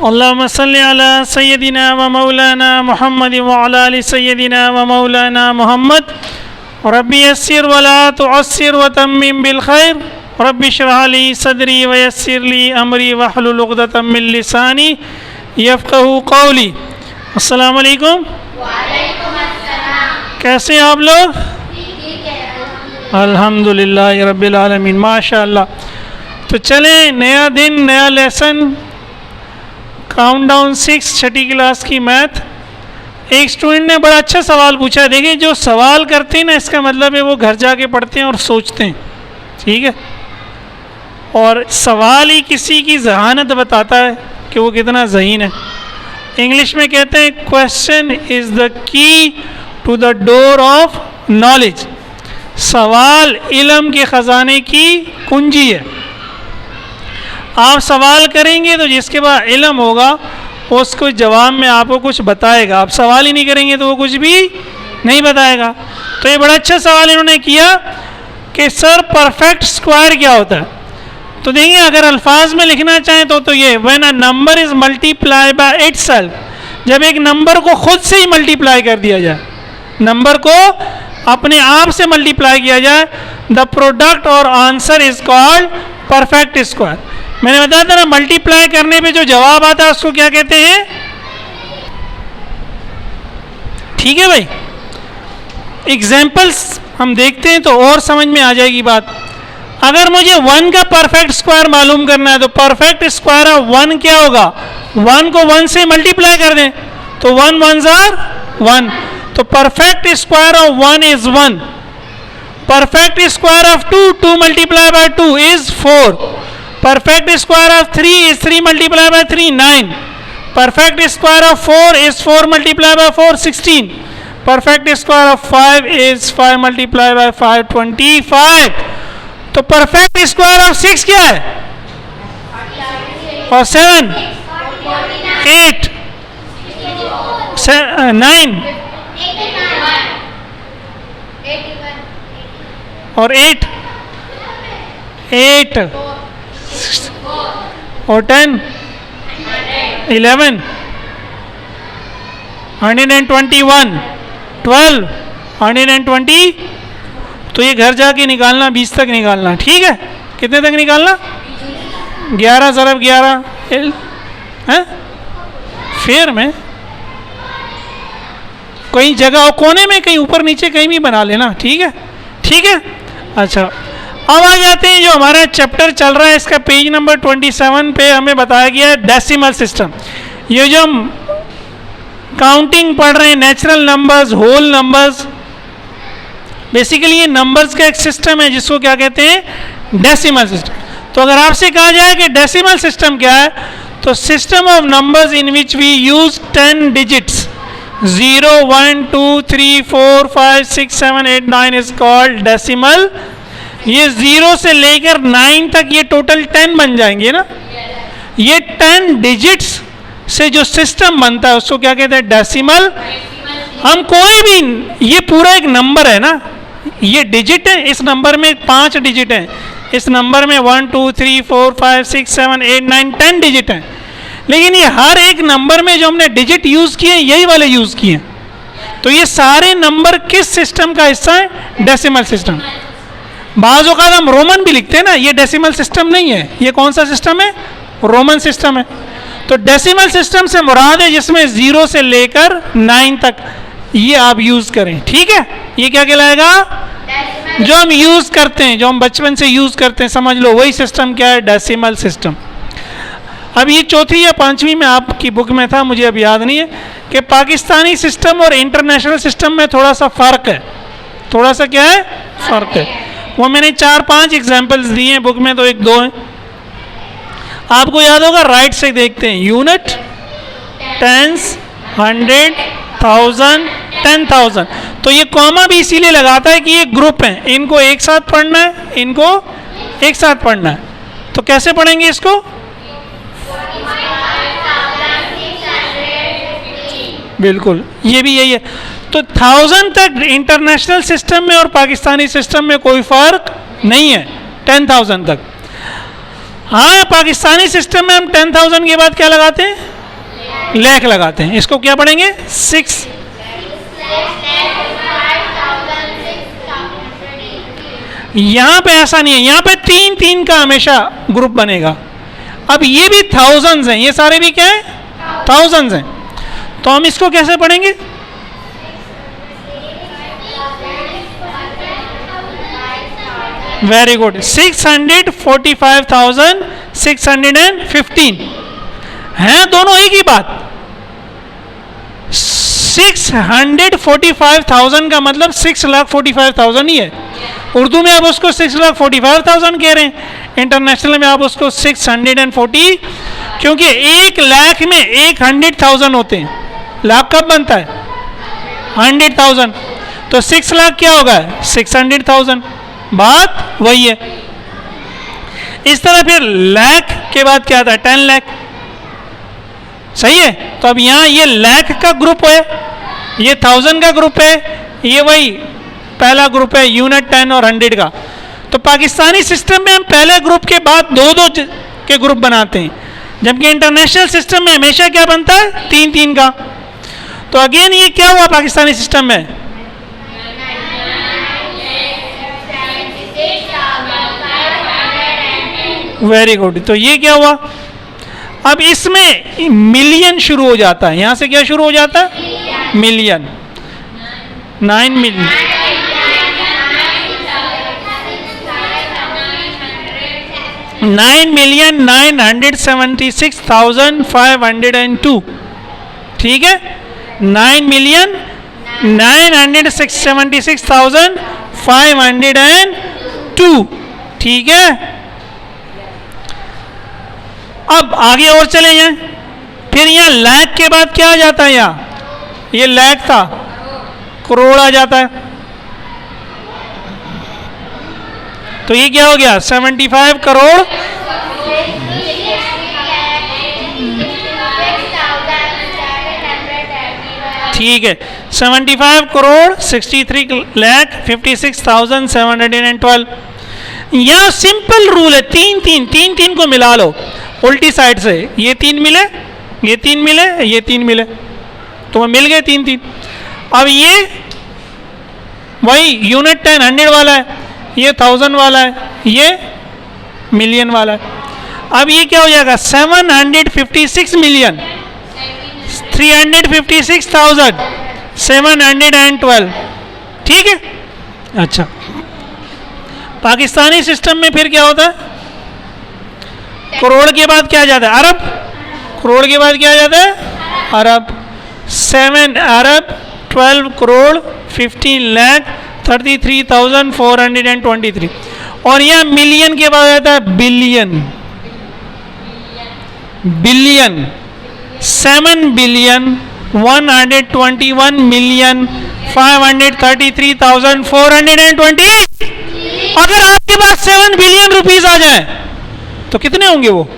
अल्लाहुम्मा सल्लि अला सय्यदिना व मौलाना मुहम्मद व अला आलि सय्यदिना व मौलाना मुहम्मद। रब्बी यस्सिर व ला तुअस्सिर व तम्मिम बिल खैर। रब्बी इश्रह ली सदरी व यस्सिर ली अमरी वहलुल उक़दतम मिन लिसानी यफ़क़हू क़ौली। अस्सलामु अलैकुम। वालेकुम अस्सलाम। कैसे हैं आप लोग? ठीक है, अल्हम्दुलिल्लाह रब्बिल आलमीन, माशाअल्लाह। तो चलें, नया दिन नया लेसन, काउंटडाउन 6 छठी क्लास की मैथ। एक स्टूडेंट ने बड़ा अच्छा सवाल पूछा। देखिए, जो सवाल करते हैं ना, इसका मतलब है वो घर जाके पढ़ते हैं और सोचते हैं, ठीक है। और सवाल ही किसी की जहानत बताता है कि वो कितना ज़हीन है। इंग्लिश में कहते हैं question is the key to the door of knowledge. सवाल इल्म के ख़जाने की कुंजी है। आप सवाल करेंगे तो जिसके पास इल्म होगा उसको जवाब में आपको कुछ बताएगा। आप सवाल ही नहीं करेंगे तो वो कुछ भी नहीं बताएगा। तो ये बड़ा अच्छा सवाल इन्होंने किया कि सर परफेक्ट स्क्वायर क्या होता है। तो देखिए, अगर अल्फाज में लिखना चाहें तो ये when a number is multiply by itself, जब एक नंबर को खुद से ही मल्टीप्लाई कर दिया जाए, नंबर को अपने आप से मल्टीप्लाई किया जाए, द प्रोडक्ट और answer is called perfect square. मैंने बताया था ना, मल्टीप्लाई करने पे जो जवाब आता है उसको क्या कहते हैं? ठीक है भाई, एग्जाम्पल्स हम देखते हैं तो और समझ में आ जाएगी बात। अगर मुझे 1 का परफेक्ट स्क्वायर मालूम करना है तो परफेक्ट स्क्वायर ऑफ 1 क्या होगा? 1 को 1 से मल्टीप्लाई कर दें तो 1 1s are 1। तो perfect square of 1 is 1। Perfect square of 2, 2 multiply by 2 is 4। Perfect square of 3 is 3 multiplied by 3, 9. Perfect square of 4 is 4 multiplied by 4, 16. Perfect square of 5 is 5 multiplied by 5, 25. तो perfect square of 6 क्या है? और 7, 8, 9 और 8 और 10, 11, 121, 12, 120। तो ये घर जाके निकालना, 20 तक निकालना, ठीक है। कितने तक निकालना? 11 ज़रब 11 है। फेयर में कहीं जगह और कोने में कहीं ऊपर नीचे कहीं भी बना लेना, ठीक है, ठीक है। अच्छा, अब आ जाते हैं जो हमारा चैप्टर चल रहा है, इसका पेज नंबर 27 पे हमें बताया गया है डेसिमल सिस्टम। ये जो हम काउंटिंग पढ़ रहे हैं, natural numbers, whole numbers, basically ये नंबर्स का एक सिस्टम है जिसको क्या कहते हैं? Decimal system. तो अगर आपसे कहा जाए कि डेसिमल सिस्टम क्या है, तो system of numbers in which we use 10 digits 0, 1, 2, 3, 4, 5, 6, 7, 8, 9 is called decimal. ये 0 से लेकर 9 तक ये टोटल 10 बन जाएंगे ना। ये 10 डिजिट्स से जो सिस्टम बनता है उसको क्या कहते हैं? डेसिमल। हम कोई भी, ये पूरा एक नंबर है ना, ये डिजिट है, इस नंबर में 5 डिजिट हैं, इस नंबर में 1, 2, 3, 4, 5, 6, 7, 8, 9, 10 डिजिट हैं। लेकिन ये हर एक नंबर में जो हमने डिजिट यूज़ किए हैं, यही वाले यूज़ किए हैं। तो ये सारे नंबर किस सिस्टम का हिस्सा है? Decimal system. बाज़ औक़ात हम रोमन भी लिखते हैं ना, ये डेसिमल सिस्टम नहीं है। ये कौन सा सिस्टम है? रोमन सिस्टम है। तो डेसिमल सिस्टम से मुराद है जिसमें 0 से लेकर 9 तक ये आप यूज़ करें, ठीक है। ये क्या कहलाएगा? जो हम यूज़ करते हैं, जो हम बचपन से यूज़ करते हैं, समझ लो वही सिस्टम क्या है? Decimal system. अब ये 4वीं या 5वीं में आपकी बुक में था, मुझे अब याद नहीं है, कि पाकिस्तानी सिस्टम और इंटरनेशनल सिस्टम में थोड़ा सा फ़र्क है। थोड़ा सा क्या है? फ़र्क है। वो मैंने 4-5 एग्जाम्पल्स दिए हैं बुक में, तो 1-2 हैं। आपको याद होगा, राइट से देखते हैं, यूनिट, टेंस, 100, 1000, 10,000। तो ये कॉमा भी इसीलिए लगाता है कि ये ग्रुप हैं, इनको एक साथ पढ़ना है, इनको एक साथ पढ़ना है। तो कैसे पढ़ेंगे इसको? बिल्कुल, ये भी यही है। तो 1000 तक इंटरनेशनल सिस्टम में और पाकिस्तानी सिस्टम में कोई फ़र्क नहीं है, 10,000 तक। हाँ, पाकिस्तानी सिस्टम में हम 10,000 के बाद क्या लगाते हैं? लाख लगाते हैं, इसको क्या पढ़ेंगे 6। यहाँ पे ऐसा नहीं है, यहाँ पे 3 3 का हमेशा ग्रुप बनेगा। अब ये भी थाउजेंड्स हैं, ये सारे भी क्या है थाउजेंड्स हैं, तो हम इसको कैसे पढ़ेंगे? वेरी गुड, 645,615 हैं, दोनों एक ही बात। 645,000 का मतलब 6,45,000 ही है। उर्दू में आप उसको 6,45,000 कह रहे हैं, इंटरनेशनल में आप उसको 640, क्योंकि 1 लाख में 100,000 होते हैं। लाख कब बनता है 100,000, तो 6 लाख क्या होगा 600,000, बात वही है। इस तरह फिर लाख के बाद क्या आता है 10 लाख, सही है। तो अब यहाँ ये लाख का ग्रुप है, ये 1000 का ग्रुप है, ये वही पहला ग्रुप है यूनिट 10 और 100 का। तो पाकिस्तानी सिस्टम में हम पहले ग्रुप के बाद 2-2 के ग्रुप बनाते हैं, जबकि इंटरनेशनल सिस्टम में हमेशा क्या बनता है 3-3 का। तो अगेन ये क्या हुआ पाकिस्तानी सिस्टम में, वेरी गुड, तो ये क्या हुआ, अब इसमें मिलियन शुरू हो जाता है, यहां से क्या शुरू हो जाता है मिलियन, 9 मिलियन, 9,976,502, ठीक है, 9,976,502, ठीक है। अब आगे और चले जाएं, फिर यहाँ लाख के बाद क्या आ जाता है, यहाँ ये लाख था करोड़ आ जाता है, तो ये क्या हो गया 75 करोड़, ठीक है, 75 करोड़ 63 लाख 56,712। यहाँ सिंपल रूल है, 3 को मिला लो उल्टी साइड से, ये 3 मिले, ये 3 मिले, ये 3 मिले, तो मिल गए 3। अब ये वही यूनिट 10 100 वाला है, ये 1000 वाला है, ये मिलियन वाला है। अब ये क्या हो जाएगा 756,356,712, ठीक है। अच्छा, पाकिस्तानी सिस्टम में फिर क्या होता है, करोड़ के बाद क्या आ जाता है अरब, करोड़ के बाद क्या आ जाता है अरब, 7 अरब 12 करोड़ 15 लाख 33,423, और यहाँ मिलियन के बाद आता है बिलियन, बिलियन 7 बिलियन 121,533,420। अगर आपके पास 7 बिलियन रुपीस आ जाए तो कितने होंगे वो,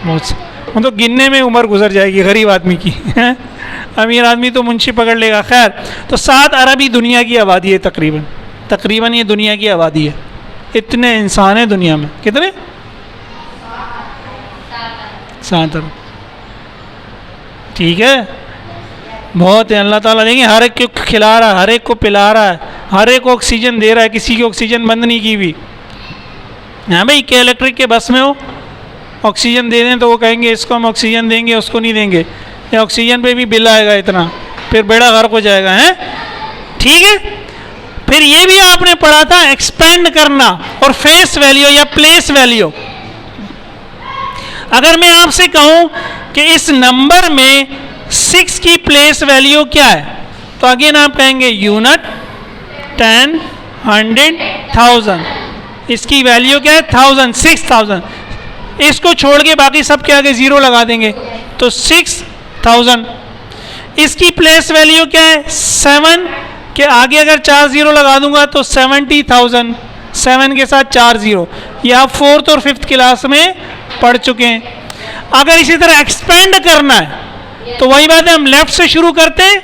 बहुत, मतलब गिनने में उम्र गुजर जाएगी गरीब आदमी की अमीर आदमी तो मुंशी पकड़ लेगा। खैर, तो 7 अरब ही दुनिया की आबादी है, तकरीबन ये दुनिया की आबादी है। इतने इंसान हैं दुनिया में, कितने 7 अरब, ठीक है, बहुत है। अल्लाह ताला देखिए हर एक को खिला रहा है, हर एक को पिला रहा है, हर एक को ऑक्सीजन दे रहा है, किसी की ऑक्सीजन बंद नहीं की हुई। हाँ भाई, के इलेक्ट्रिक के बस में हो, ऑक्सीजन दे दें तो वो कहेंगे इसको हम ऑक्सीजन देंगे, उसको नहीं देंगे, या ऑक्सीजन पे भी बिल आएगा इतना, फिर बेड़ा गर्क हो जाएगा, है ठीक है। फिर ये भी आपने पढ़ा था एक्सपेंड करना और फेस वैल्यू या प्लेस वैल्यू। अगर मैं आपसे कहूं कि इस नंबर में 6 की प्लेस वैल्यू क्या है, तो अगेन आप कहेंगे यूनिट 10 100 1000, इसकी वैल्यू क्या है 1000 6000, इसको छोड़ के बाकी सब के आगे 0 लगा देंगे तो 6000। इसकी प्लेस वैल्यू क्या है 7 के आगे अगर 4 0 लगा दूंगा तो 70,000, 7 के साथ 4 0। ये आप 4th और 5th क्लास में पढ़ चुके हैं। अगर इसी तरह एक्सपेंड करना है तो वही बात है, हम लेफ्ट से शुरू करते हैं,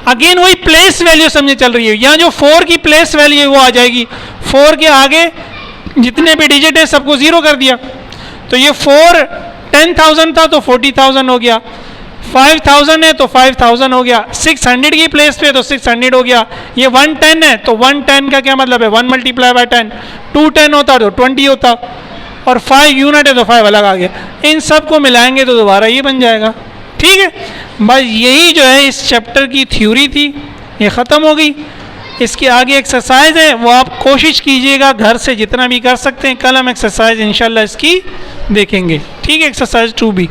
अगेन वही प्लेस वैल्यू समझे चल रही है। यहाँ जो 4 की प्लेस वैल्यू है वो आ जाएगी, 4 के आगे जितने भी डिजिट है सबको 0 कर दिया, तो ये 4 10,000 था तो 40,000 हो गया, 5,000 है तो 5,000 हो गया, 600 की प्लेस पे तो 600 हो गया, ये 110 है तो 110 का क्या मतलब है 1 मल्टीप्लाई बाय 10, 210 होता तो 20 होता, और 5 यूनिट है तो 5 अलग आ गया। इन सब को मिलाएंगे तो दोबारा ये बन जाएगा। ठीक है, बस यही जो है इस चैप्टर की थ्योरी थी, ये ख़त्म हो गई। इसके आगे एक्सरसाइज है, वो आप कोशिश कीजिएगा घर से जितना भी कर सकते हैं। कल हम एक्सरसाइज इंशाल्लाह इसकी देखेंगे। ठीक है, एक्सरसाइज 2B।